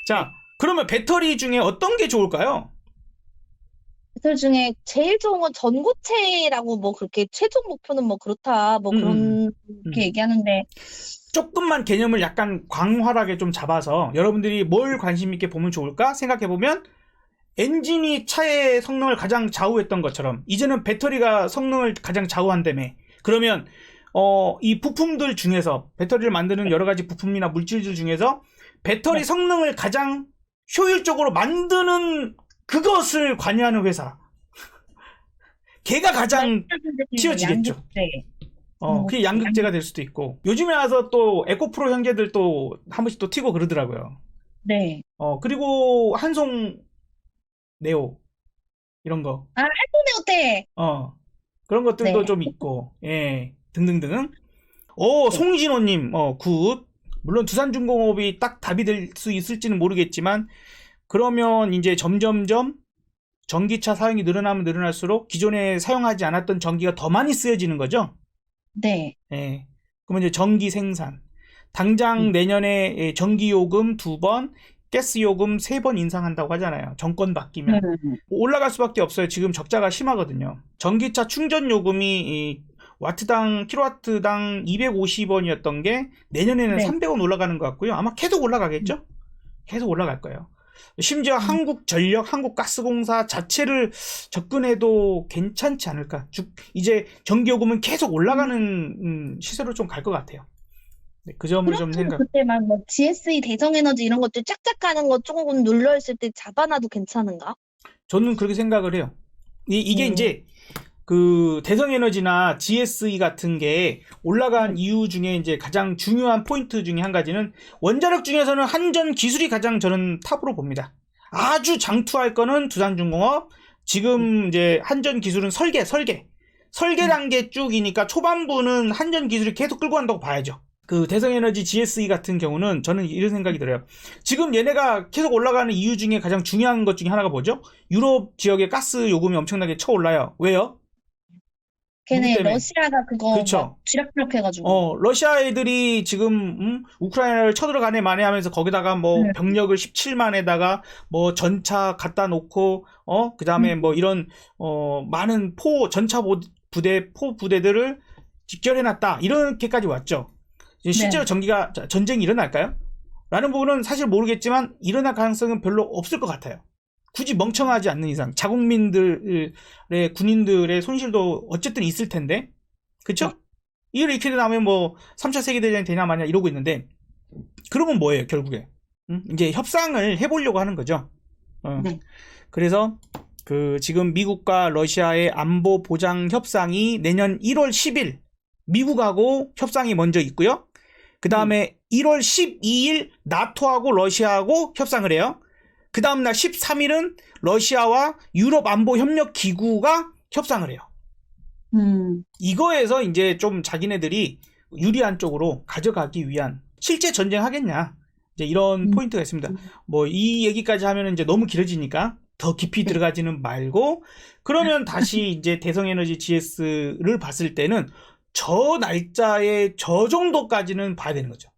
자, 그러면 배터리 중에 어떤 게 좋을까요? 배터리 중에 제일 좋은 건 전고체라고 뭐 그렇게 최종 목표는 뭐 그렇다 뭐 음, 음, 그런 게 음. 얘기하는데 조금만 개념을 약간 광활하게 좀 잡아서 여러분들이 뭘 관심 있게 보면 좋을까 생각해 보면 엔진이 차의 성능을 가장 좌우했던 것처럼 이제는 배터리가 성능을 가장 좌우한다며. 그러면 이 부품들 중에서 배터리를 만드는 여러 가지 부품이나 물질들 중에서 배터리 네. 성능을 가장 효율적으로 만드는 그것을 관여하는 회사. 걔가 가장 말씀하신 치워지겠죠. 양극재, 그게 전고체, 양극재가 될 수도 있고. 요즘에 와서 또 에코프로 형제들 또 한 번씩 또 튀고 그러더라고요. 네. 그리고 한송 네오 이런 거. 아, 할코네오테. 어, 그런 네. 것들도 좀 있고, 예, 등등등. 오, 네. 송진호님, 굿. 물론 두산중공업이 딱 답이 될 수 있을지는 모르겠지만, 그러면 이제 점점점 전기차 사용이 늘어나면 늘어날수록 기존에 사용하지 않았던 전기가 더 많이 쓰여지는 거죠? 네. 예. 그러면 이제 전기 생산. 당장 내년에 전기요금 2번, 가스요금 3번 인상한다고 하잖아요. 정권 바뀌면. 올라갈 수밖에 없어요. 지금 적자가 심하거든요. 전기차 충전 요금이 와트당, 킬로와트당 250원이었던 게 내년에는 네. 300원 올라가는 것 같고요. 아마 계속 올라가겠죠? 계속 올라갈 거예요. 심지어 음, 한국전력, 한국가스공사 자체를 접근해도 괜찮지 않을까. 이제 전기요금은 계속 올라가는 시세로 좀 갈 것 같아요. 네, 그 점을 좀 그렇죠. 생각. 그때 막 뭐 GSE 대성에너지 이런 것들 짝짝 가는 거 조금 눌러있을 때 잡아놔도 괜찮은가? 저는 그렇게 생각을 해요. 이게 음, 이제 그 대성에너지나 GSE 같은 게 올라간 네. 이유 중에 이제 가장 중요한 포인트 중에 한 가지는 원자력 중에서는 한전 기술이 가장 저는 탑으로 봅니다. 아주 장투할 거는 두산중공업. 지금 이제 한전 기술은 설계 음, 단계 쭉이니까 초반부는 한전 기술이 계속 끌고 간다고 봐야죠. 그 대성에너지 GSE 같은 경우는 저는 이런 생각이 들어요. 지금 얘네가 계속 올라가는 이유 중에 가장 중요한 것 중에 하나가 뭐죠? 유럽 지역의 가스 요금이 엄청나게 쳐올라요. 왜요? 누구 걔네 때문에? 러시아가 그거 막 그렇죠. 쥐락펴락 해가지고. 러시아 애들이 지금 우크라이나를 쳐들어가네 마네 하면서 거기다가 뭐 네. 병력을 17만에다가 뭐 전차 갖다 놓고 음, 그다음에 뭐 이런 많은 부대 포 부대들을 직결해 놨다. 이렇게까지 왔죠. 네. 실제로 전쟁이 일어날까요? 라는 부분은 사실 모르겠지만 일어날 가능성은 별로 없을 것 같아요. 굳이 멍청하지 않는 이상 자국민들의 군인들의 손실도 어쨌든 있을 텐데 그쵸? 네. 이렇게 나면 뭐 3차 세계대전이 되냐 마냐 이러고 있는데 그러면 뭐예요 결국에 이제 협상을 해보려고 하는 거죠. 어. 네. 그래서 그 지금 미국과 러시아의 안보 보장 협상이 내년 1월 10일 미국하고 협상이 먼저 있고요. 그 네. 다음에 1월 12일 나토하고 러시아하고 협상을 해요. 그 다음날 13일은 러시아와 유럽 안보 협력 기구가 협상을 해요. 음, 이거에서 이제 좀 자기네들이 유리한 쪽으로 가져가기 위한 실제 전쟁하겠냐 이제 이런 음, 포인트가 있습니다. 뭐 이 얘기까지 하면 이제 너무 길어지니까 더 깊이 네. 들어가지는 말고 그러면 다시 이제 대성에너지 GS를 봤을 때는 저 날짜에 저 정도까지는 봐야 되는 거죠.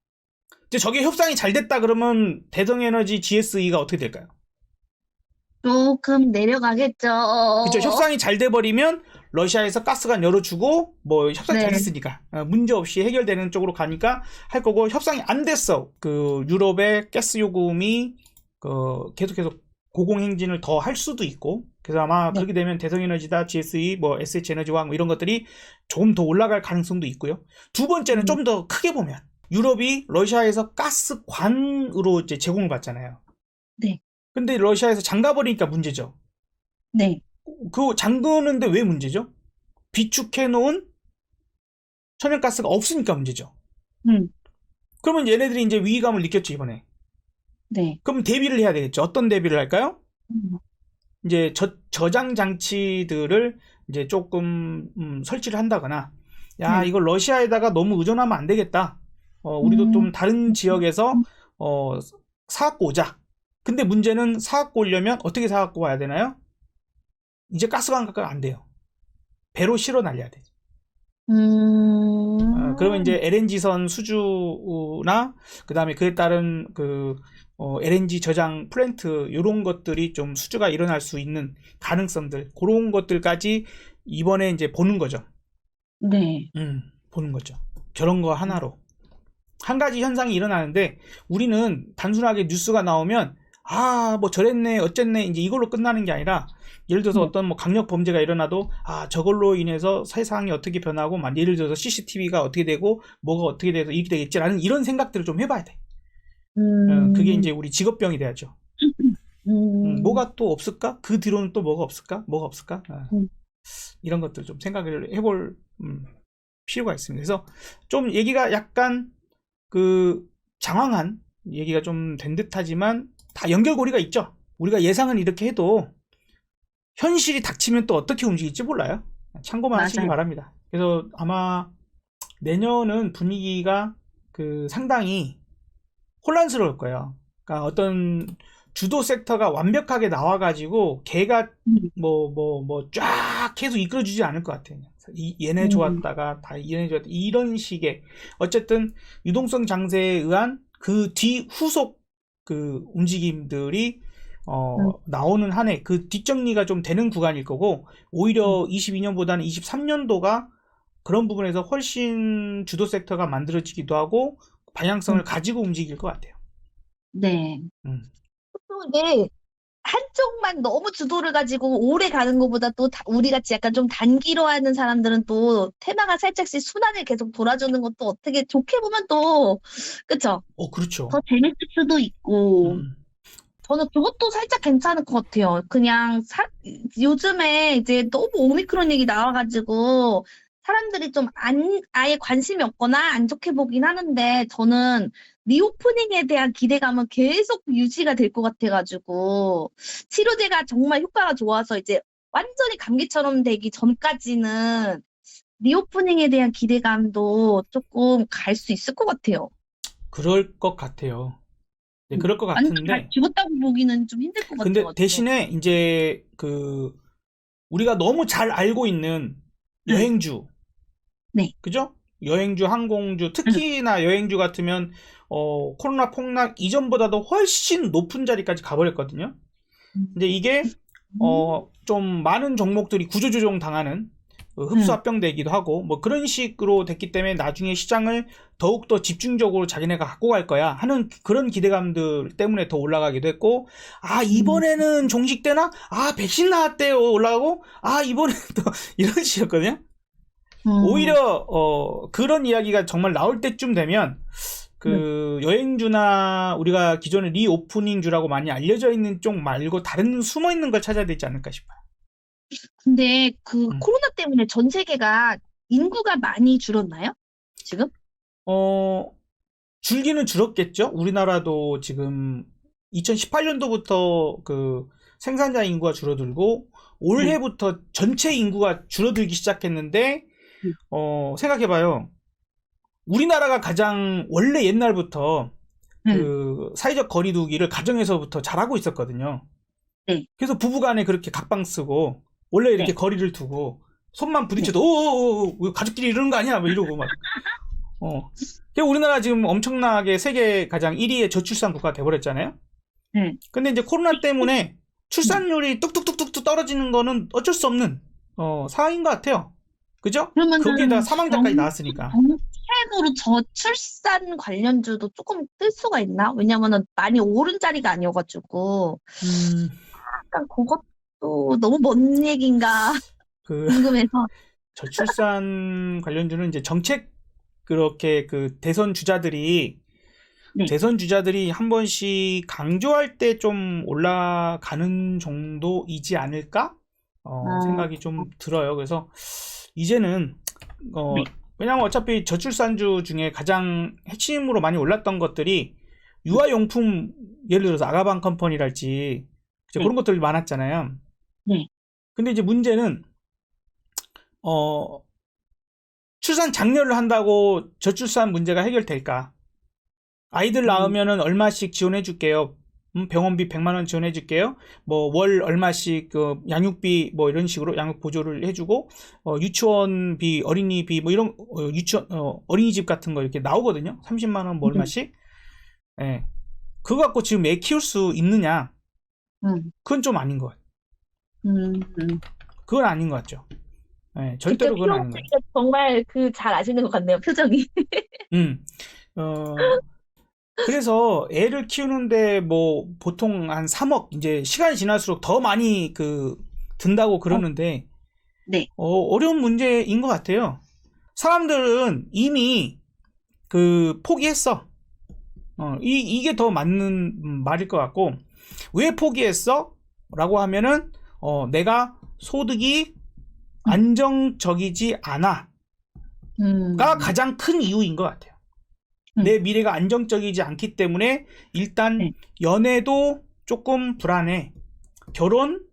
이제 저게 협상이 잘 됐다 그러면 대성에너지 GSE가 어떻게 될까요? 조금 내려가겠죠. 그쵸. 협상이 잘 돼버리면 러시아에서 가스관 열어주고 뭐 협상 잘 네. 됐으니까 문제 없이 해결되는 쪽으로 가니까 할 거고 협상이 안 됐어. 그 유럽의 가스 요금이 계속 고공행진을 더 할 수도 있고 그래서 아마 네. 그렇게 되면 대성에너지다, GSE, 뭐 SH에너지와 뭐 이런 것들이 조금 더 올라갈 가능성도 있고요. 두 번째는 음, 좀 더 크게 보면 유럽이 러시아에서 가스관으로 이제 제공을 받잖아요. 네. 근데 러시아에서 잠가버리니까 문제죠. 네. 그 잠그는데 왜 문제죠? 비축해 놓은 천연가스가 없으니까 문제죠. 음, 그러면 얘네들이 이제 위기감을 느꼈죠, 이번에. 네. 그럼 대비를 해야 되겠죠. 어떤 대비를 할까요? 음, 이제 저장 장치들을 이제 조금 설치를 한다거나 야, 네. 이거 러시아에다가 너무 의존하면 안 되겠다. 우리도 음, 좀 다른 지역에서 어, 사갖고 오자. 근데 문제는 사갖고 오려면 어떻게 사갖고 와야 되나요? 이제 가스관가가 안 돼요. 배로 실어 날려야 돼. 그러면 음, 이제 LNG선 수주나 그다음에 그에 따른 그 LNG 저장 플랜트 이런 것들이 좀 수주가 일어날 수 있는 가능성들 그런 것들까지 이번에 이제 보는 거죠. 네. 보는 거죠. 저런 거 하나로 한 가지 현상이 일어나는데 우리는 단순하게 뉴스가 나오면 뭐 저랬네 어쨌네 이제 이걸로 끝나는 게 아니라 예를 들어서 어떤 뭐 강력 범죄가 일어나도 저걸로 인해서 세상이 어떻게 변하고 막 예를 들어서 CCTV가 어떻게 되고 뭐가 어떻게 돼서 이렇게 되겠지라는 이런 생각들을 좀 해봐야 돼. 그게 이제 우리 직업병이 돼야죠. 뭐가 또 없을까? 그 뒤로는 또 뭐가 없을까? 이런 것들 좀 생각을 해볼 필요가 있습니다. 그래서 좀 얘기가 약간 그 장황한 얘기가 좀 된 듯하지만 다 연결고리가 있죠. 우리가 예상은 이렇게 해도 현실이 닥치면 또 어떻게 움직일지 몰라요. 참고만 하시기 맞아요. 바랍니다. 그래서 아마 내년은 분위기가 그 상당히 혼란스러울 거예요. 그러니까 어떤 주도 섹터가 완벽하게 나와가지고 걔가 쫙 계속 이끌어주지 않을 것 같아요. 얘네 좋았다가 얘네 좋았다 이런 식의 어쨌든 유동성 장세에 의한 그 뒤 후속 그 움직임들이 나오는 한 해 그 뒷정리가 좀 되는 구간일 거고 오히려 22년보다는 23년도가 그런 부분에서 훨씬 주도 섹터가 만들어지기도 하고 방향성을 가지고 움직일 것 같아요. 네. 음. 이게 한쪽만 너무 주도를 가지고 오래 가는 것보다 또 우리 같이 약간 좀 단기로 하는 사람들은 또 테마가 살짝씩 순환을 계속 돌아주는 것도 어떻게 좋게 보면 또 그쵸? 그렇죠. 더 재밌을 수도 있고 저는 그것도 살짝 괜찮을 것 같아요. 그냥 요즘에 이제 너무 오미크론 얘기 나와가지고 사람들이 좀 아예 관심이 없거나 안 좋게 보긴 하는데 저는 리오프닝에 대한 기대감은 계속 유지가 될 것 같아가지고 치료제가 정말 효과가 좋아서 이제 완전히 감기처럼 되기 전까지는 리오프닝에 대한 기대감도 조금 갈 수 있을 것 같아요. 그럴 것 같아요. 네, 그럴 것 완전 다 같은데 죽었다고 보기는 좀 힘들 것 근데 같아가지고. 대신에 이제 그 우리가 너무 잘 알고 있는 여행주 네. 그죠? 여행주, 항공주, 특히나 여행주 같으면 코로나 폭락 이전보다도 훨씬 높은 자리까지 가버렸거든요. 근데 이게 좀 많은 종목들이 구조조정 당하는 흡수 합병되기도 하고 뭐 그런 식으로 됐기 때문에 나중에 시장을 더욱더 집중적으로 자기네가 갖고 갈 거야 하는 그런 기대감들 때문에 더 올라가기도 했고 이번에는 종식되나? 백신 나왔대요 올라가고 이번에는 또 이런 식이었거든요. 오히려 그런 이야기가 정말 나올 때쯤 되면 그 여행주나 우리가 기존에 리오프닝주라고 많이 알려져 있는 쪽 말고 다른 숨어 있는 걸 찾아야 되지 않을까 싶어요. 근데 그 코로나 때문에 전 세계가 인구가 많이 줄었나요? 지금? 줄기는 줄었겠죠. 우리나라도 지금 2018년도부터 그 생산자 인구가 줄어들고 올해부터 전체 인구가 줄어들기 시작했는데 생각해봐요. 우리나라가 가장 원래 옛날부터 그 사회적 거리두기를 가정에서부터 잘하고 있었거든요. 그래서 부부간에 그렇게 각방 쓰고 원래 이렇게 거리를 두고 손만 부딪혀도 오 가족끼리 이러는 거 아니야? 뭐 이러고 막. 우리나라 지금 엄청나게 세계 가장 1위의 저출산 국가가 돼버렸잖아요. 근데 이제 코로나 때문에 출산율이 뚝뚝뚝뚝 떨어지는 거는 어쩔 수 없는 상황인 것 같아요. 그죠? 거기에다 사망자까지 나왔으니까. 정책으로 저출산 관련주도 조금 뜰 수가 있나? 왜냐면은 많이 오른 자리가 아니어가지고 약간 그것도 너무 먼 얘기인가 궁금해서. 저출산 관련주는 이제 정책 그렇게 그 대선 주자들이 한 번씩 강조할 때 좀 올라가는 정도이지 않을까? 생각이 좀 들어요. 그래서 이제는 왜냐면 어차피 저출산주 중에 가장 핵심으로 많이 올랐던 것들이 유아용품 예를 들어서 아가방 컴퍼니랄지 그런 것들이 많았잖아요. 근데 이제 문제는 출산 장려를 한다고 저출산 문제가 해결될까? 아이들 낳으면은 얼마씩 지원해 줄게요. 병원비 100만 원 지원해 줄게요. 뭐 월 얼마씩 그 양육비 뭐 이런 식으로 양육 보조를 해주고 유치원비, 어린이비 뭐 이런 어린이집 같은 거 이렇게 나오거든요. 30만 원 뭐 얼마씩. 그거 갖고 지금 애 키울 수 있느냐? 음, 그건 좀 아닌 것 같아요. 그건 아닌 것 같죠. 네, 절대로 직접 그건 아닌 것 같아요. 키워보니까 정말 잘 아시는 것 같네요, 표정이. 음, 그래서 애를 키우는데 뭐 보통 한 3억, 이제 시간이 지날수록 더 많이 든다고 그러는데, 네. 어려운 문제인 것 같아요. 사람들은 이미 포기했어. 이게 더 맞는 말일 것 같고, 왜 포기했어? 라고 하면은, 내가 소득이 안정적이지 않아. 가 가장 큰 이유인 것 같아요. 내 미래가 안정적이지 않기 때문에 일단 네. 연애도 조금 불안해. 결혼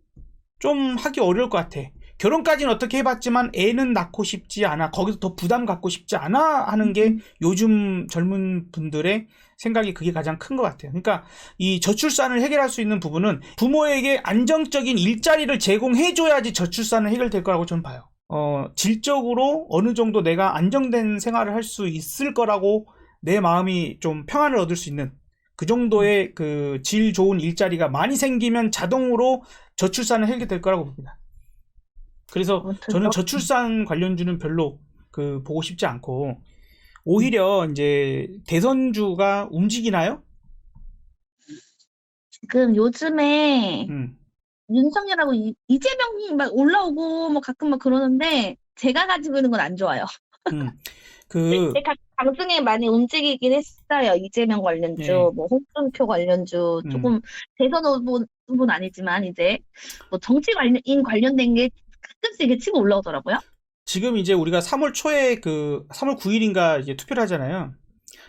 좀 하기 어려울 것 같아. 결혼까지는 어떻게 해봤지만 애는 낳고 싶지 않아. 거기서 더 부담 갖고 싶지 않아 하는 게 요즘 젊은 분들의 생각이 그게 가장 큰 것 같아요. 그러니까 이 저출산을 해결할 수 있는 부분은 부모에게 안정적인 일자리를 제공해줘야지 저출산은 해결될 거라고 저는 봐요. 질적으로 어느 정도 내가 안정된 생활을 할 수 있을 거라고 내 마음이 좀 평안을 얻을 수 있는 그 정도의 질 좋은 일자리가 많이 생기면 자동으로 저출산은 해결될 거라고 봅니다. 그래서 저는 저출산 관련주는 별로 보고 싶지 않고, 오히려 이제 대선주가 움직이나요? 지금 요즘에 음, 윤석열하고 이재명 막 올라오고 뭐 가끔 막 그러는데 제가 가지고 있는 건 안 좋아요. 음. 강중에 많이 움직이긴 했어요. 이재명 관련주, 예, 뭐 홍준표 관련주, 음. 조금 대선 후보는 아니지만 이제 뭐 정치 관련된 게 가끔씩 이렇게 치고 올라오더라고요. 지금 이제 우리가 3월 초에 3월 9일인가 이제 투표를 하잖아요.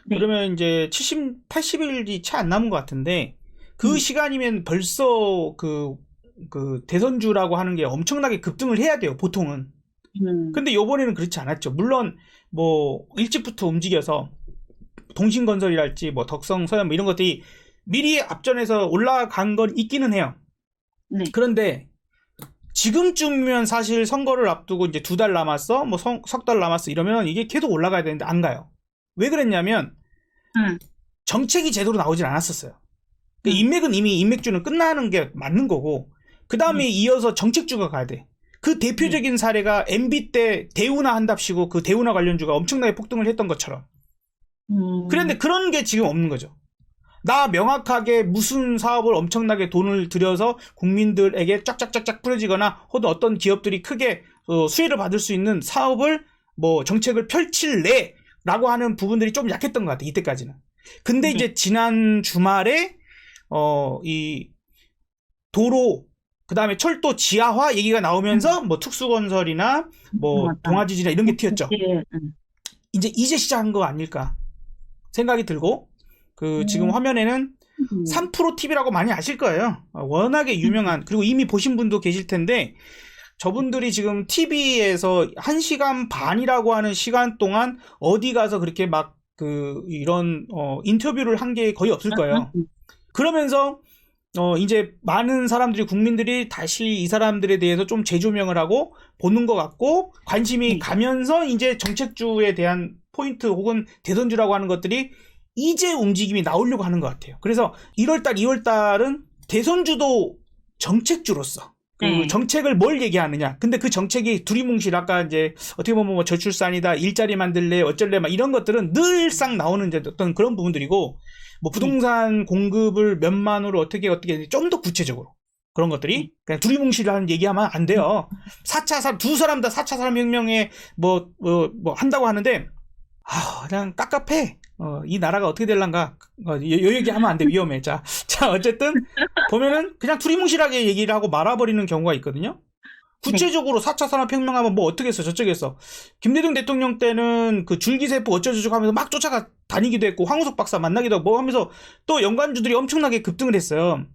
네. 그러면 이제 80일이 채 안 남은 것 같은데, 그 시간이면 벌써 대선주라고 하는 게 엄청나게 급등을 해야 돼요, 보통은. 근데 요번에는 그렇지 않았죠. 물론 뭐 일찍부터 움직여서 동신건설이랄지 뭐 덕성, 서현 뭐 이런 것들이 미리 앞전에서 올라간 건 있기는 해요. 네. 그런데 지금쯤이면 사실 선거를 앞두고 이제 2달 남았어, 뭐 석 달 남았어 이러면 이게 계속 올라가야 되는데 안 가요. 왜 그랬냐면 정책이 제대로 나오질 않았었어요. 그러니까 인맥은 이미 인맥주는 끝나는 게 맞는 거고, 그 다음에 이어서 정책주가 가야 돼. 그 대표적인 사례가 MB 때 대우나 한답시고 그 대우나 관련주가 엄청나게 폭등을 했던 것처럼. 그런데 그런 게 지금 없는 거죠. 나 명확하게 무슨 사업을 엄청나게 돈을 들여서 국민들에게 쫙쫙쫙쫙 뿌려지거나 혹은 어떤 기업들이 크게 수혜를 받을 수 있는 사업을 뭐 정책을 펼칠래 라고 하는 부분들이 좀 약했던 것 같아요, 이때까지는. 근데 이제 지난 주말에 이 도로, 그 다음에 철도 지하화 얘기가 나오면서 뭐 특수건설이나 뭐 동아지진이나 이런 게 튀었죠. 이제 시작한 거 아닐까 생각이 들고, 지금 화면에는 3프로 TV라고 많이 아실 거예요. 워낙에 유명한, 그리고 이미 보신 분도 계실 텐데, 저분들이 지금 TV에서 1시간 반이라고 하는 시간 동안 어디 가서 그렇게 막 이런 인터뷰를 한 게 거의 없을 거예요. 그러면서 이제 많은 사람들이, 국민들이 다시 이 사람들에 대해서 좀 재조명을 하고 보는 것 같고, 관심이 가면서 이제 정책주에 대한 포인트 혹은 대선주라고 하는 것들이 이제 움직임이 나오려고 하는 것 같아요. 그래서 1월달, 2월달은 대선주도 정책주로서 정책을 뭘 얘기하느냐. 근데 그 정책이 두리뭉실, 아까 이제 어떻게 보면 뭐 저출산이다, 일자리 만들래, 어쩔래, 막 이런 것들은 늘상 나오는 이제 어떤 그런 부분들이고, 뭐 부동산 공급을 몇만으로 어떻게 좀 더 구체적으로 그런 것들이 그냥 두리뭉실하는 얘기하면 안 돼요. 두 사람 다 4차 산업혁명에 뭐 한다고 하는데, 그냥 깝깝해. 이 나라가 어떻게 될란가. 요 얘기하면 안 돼. 위험해. 자, 어쨌든 보면은 그냥 두리뭉실하게 얘기를 하고 말아버리는 경우가 있거든요. 구체적으로 4차 산업혁명하면 뭐 어떻게 했어, 저쪽에 했어. 김대중 대통령 때는 그 줄기세포 어쩌고저쩌고 하면서 막 쫓아가 다니기도 했고, 황우석 박사 만나기도 하고 뭐 하면서 또 연관주들이 엄청나게 급등을 했어요.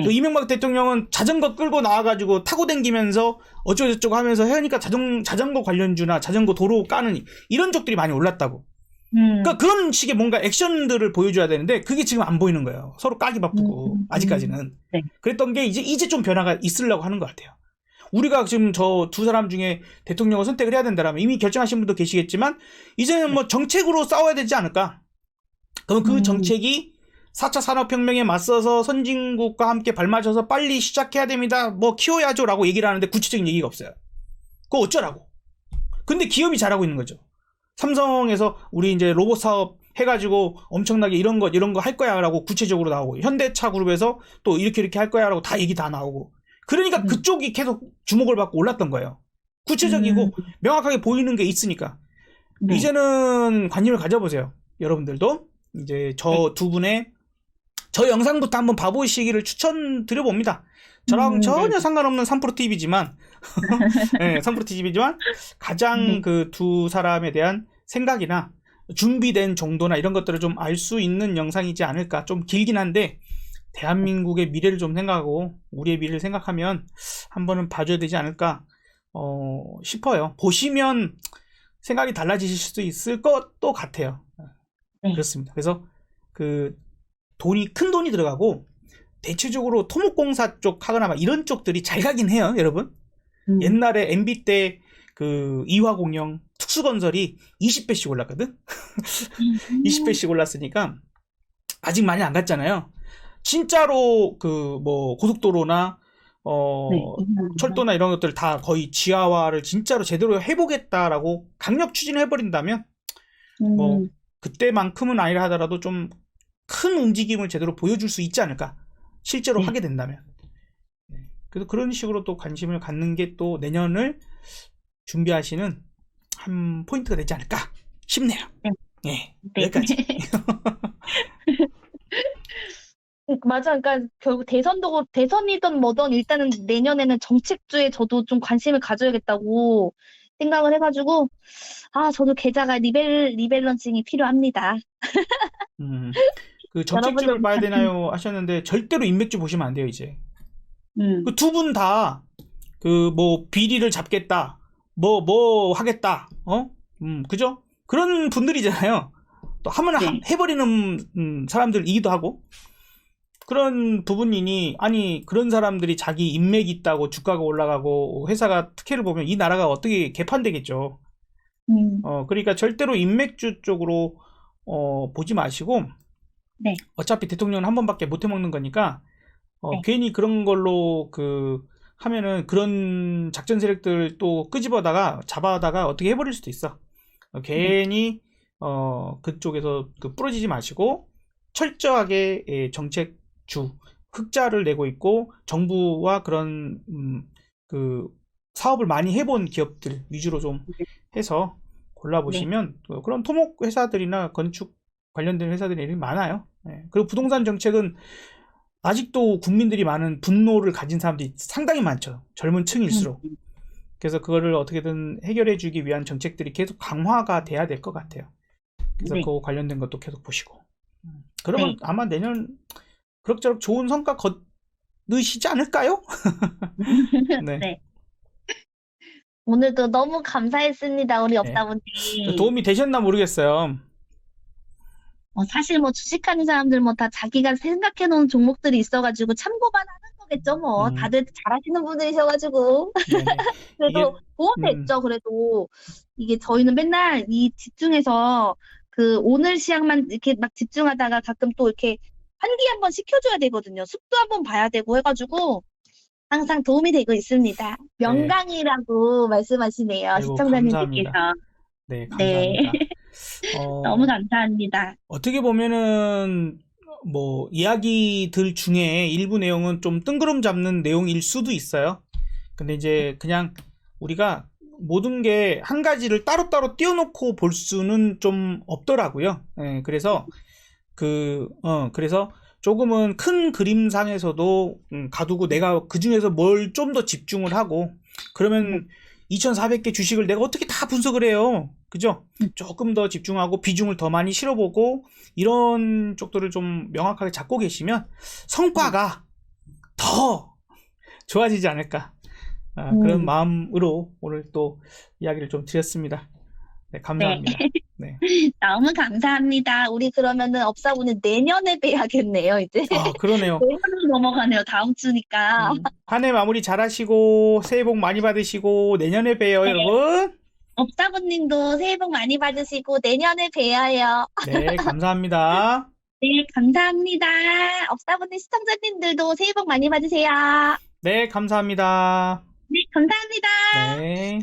또 이명박 대통령은 자전거 끌고 나와가지고 타고 댕기면서 어쩌고저쩌고 하면서 하니까 자전거 관련주나 자전거 도로 까는 이런 쪽들이 많이 올랐다고. 그러니까 그런 식의 뭔가 액션들을 보여줘야 되는데 그게 지금 안 보이는 거예요. 서로 까기 바쁘고 아직까지는. 그랬던 게 이제 좀 변화가 있으려고 하는 것 같아요. 우리가 지금 저 두 사람 중에 대통령을 선택을 해야 된다면 이미 결정하신 분도 계시겠지만, 이제는 뭐 정책으로 싸워야 되지 않을까? 그럼 그 정책이 4차 산업혁명에 맞서서 선진국과 함께 발맞춰서 빨리 시작해야 됩니다. 뭐 키워야죠. 라고 얘기를 하는데 구체적인 얘기가 없어요. 그거 어쩌라고. 근데 기업이 잘하고 있는 거죠. 삼성에서 우리 이제 로봇 사업 해가지고 엄청나게 이런 거 할 거야 라고 구체적으로 나오고, 현대차 그룹에서 또 이렇게 할 거야 라고 다 얘기 다 나오고, 그러니까 그쪽이 계속 주목을 받고 올랐던 거예요. 구체적이고 명확하게 보이는 게 있으니까. 네. 이제는 관심을 가져보세요. 여러분들도 이제 저 두 분의 저 영상부터 한번 봐보시기를 추천드려봅니다. 저랑 전혀 상관없는 3프로TV지만 네, 3프로TV지만 가장 그 두 사람에 대한 생각이나 준비된 정도나 이런 것들을 좀 알 수 있는 영상이지 않을까. 좀 길긴 한데 대한민국의 미래를 좀 생각하고 우리의 미래를 생각하면 한 번은 봐줘야 되지 않을까 싶어요. 보시면 생각이 달라지실 수도 있을 것도 같아요. 네. 그렇습니다. 그래서 그 큰 돈이 들어가고 대체적으로 토목공사 쪽 하거나 막 이런 쪽들이 잘 가긴 해요, 여러분. 옛날에 MB 때 그 이화공영 특수건설이 20배씩 올랐거든. 20배씩 올랐으니까 아직 많이 안 갔잖아요. 진짜로 그 뭐 고속도로나 철도나 이런 것들 다 거의 지하화를 진짜로 제대로 해보겠다라고 강력 추진을 해버린다면 뭐 그때만큼은 아니라 하더라도 좀 큰 움직임을 제대로 보여줄 수 있지 않을까. 실제로 하게 된다면. 그래서 그런 식으로 또 관심을 갖는 게 또 내년을 준비하시는 한 포인트가 되지 않을까 싶네요. 네. 여기까지. 맞아. 그러니까 결국 대선이든 뭐든 일단은 내년에는 정책주에 저도 좀 관심을 가져야겠다고 생각을 해가지고, 저도 계좌가 리밸런싱이 필요합니다. 그 정책주를 봐야 되나요 하셨는데 절대로 인맥주 보시면 안 돼요, 이제. 그 두 분 다 그 뭐 비리를 잡겠다, 뭐 하겠다, 그죠? 그런 분들이잖아요. 또 하면 해버리는 사람들이기도 하고. 그런 부분이니, 아니 그런 사람들이 자기 인맥이 있다고 주가가 올라가고 회사가 특혜를 보면 이 나라가 어떻게 개판되겠죠. 그러니까 절대로 인맥주 쪽으로 보지 마시고, 어차피 대통령은 한 번밖에 못 해먹는 거니까 괜히 그런 걸로 그 하면은 그런 작전 세력들 또 끄집어다가 잡아다가 어떻게 해버릴 수도 있어. 괜히 그쪽에서 그 부러지지 마시고 철저하게 정책주 흑자를 내고 있고 정부와 그런 그 사업을 많이 해본 기업들 위주로 좀 해서 골라보시면 그런 토목 회사들이나 건축 관련된 회사들이 많아요. 그리고 부동산 정책은 아직도 국민들이 많은 분노를 가진 사람들이 상당히 많죠. 젊은 층일수록. 그래서 그거를 어떻게든 해결해 주기 위한 정책들이 계속 강화가 돼야 될 것 같아요. 그래서 그거 관련된 것도 계속 보시고. 그러면 아마 내년 그럭저럭 좋은 성과 거두시지 않을까요? 네. 오늘도 너무 감사했습니다, 우리 업다분님. 도움이 되셨나 모르겠어요. 사실 뭐 주식하는 사람들 뭐 다 자기가 생각해 놓은 종목들이 있어가지고 참고만 하는 거겠죠, 뭐. 다들 잘하시는 분들이셔가지고. 그래도 도움됐죠, 그래도. 이게 저희는 맨날 이 집중해서 그 오늘 시황만 이렇게 막 집중하다가 가끔 또 이렇게 환기 한번 시켜줘야 되거든요. 숲도 한번 봐야 되고 해가지고 항상 도움이 되고 있습니다. 명강이라고 말씀하시네요, 아이고, 시청자님들께서. 네, 감사합니다. 너무 감사합니다. 어떻게 보면은 뭐 이야기들 중에 일부 내용은 좀 뜬구름 잡는 내용일 수도 있어요. 근데 이제 그냥 우리가 모든 게 한 가지를 따로따로 띄워놓고 볼 수는 좀 없더라고요. 그래서 그래서 조금은 큰 그림상에서도 가두고 내가 그 중에서 뭘 좀 더 집중을 하고, 그러면 2,400개 주식을 내가 어떻게 다 분석을 해요. 그죠? 조금 더 집중하고 비중을 더 많이 실어보고 이런 쪽들을 좀 명확하게 잡고 계시면 성과가 더 좋아지지 않을까. 그런 마음으로 오늘 또 이야기를 좀 드렸습니다. 네, 감사합니다. 네. 너무 감사합니다. 우리 그러면은 업사분은 내년에 뵈야겠네요, 이제. 그러네요. 내년으로 넘어가네요, 다음 주니까. 한 해 마무리 잘 하시고 새해 복 많이 받으시고 내년에 봬요, 여러분. 업사분님도 새해 복 많이 받으시고 내년에 뵈어요. 네, 감사합니다. 네, 감사합니다. 업사분들 시청자님들도 새해 복 많이 받으세요. 네, 감사합니다. 네, 감사합니다. 네.